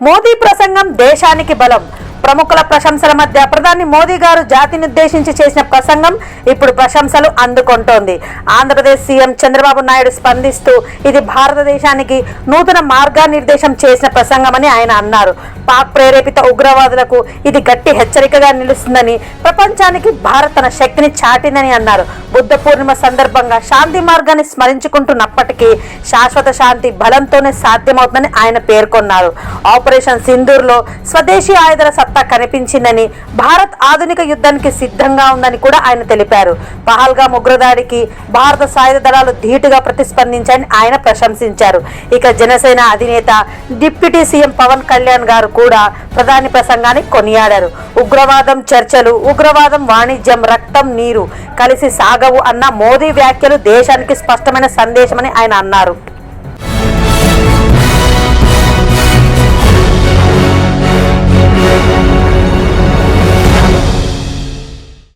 మోదీ ప్రసంగం దేశానికి బలం. ప్రముఖుల ప్రశంసల మధ్య ప్రధాని మోదీ గారు జాతిని ఉద్దేశించి చేసిన ప్రసంగం ఇప్పుడు ప్రశంసలు అందుకుంటోంది. ఆంధ్రప్రదేశ్ సీఎం చంద్రబాబు నాయుడు స్పందిస్తూ ఇది భారతదేశానికి నూతన మార్గనిర్దేశం చేసిన ప్రసంగమని ఆయన అన్నారు. పాక్ ప్రేరేపిత ఉగ్రవాదులకు ఇది గట్టి హెచ్చరికగా నిలుస్తుందని, ప్రపంచానికి భారత్ తన శక్తిని చాటిందని అన్నారు. బుద్ధ పూర్ణిమ సందర్భంగా శాంతి మార్గాన్ని స్మరించుకుంటున్నప్పటికీ శాశ్వత శాంతి బలంతోనే సాధ్యమవుతుందని ఆయన పేర్కొన్నారు. ఆపరేషన్ సింధూర్లో స్వదేశీ ఆయుధాల సత్తా కనిపించిందని, భారత్ ఆధునిక యుద్ధానికి సిద్ధంగా ఉందని కూడా ఆయన తెలిపారు. పహల్గామ్ ఉగ్రదాడికి భారత సాయుధ దళాలు ధీటుగా ప్రతిస్పందించారని ఆయన ప్రశంసించారు. ఇక జనసేన అధినేత డిప్యూటీ సీఎం పవన్ కళ్యాణ్ గారు కూడా ప్రధాని ప్రసంగాన్ని కొనియాడారు. ఉగ్రవాదం చర్చలు, ఉగ్రవాదం వాణిజ్యం, రక్తం నీరు కలిసి సాగవు అన్న మోదీ వ్యాఖ్యలు దేశానికి స్పష్టమైన సందేశమని ఆయన అన్నారు.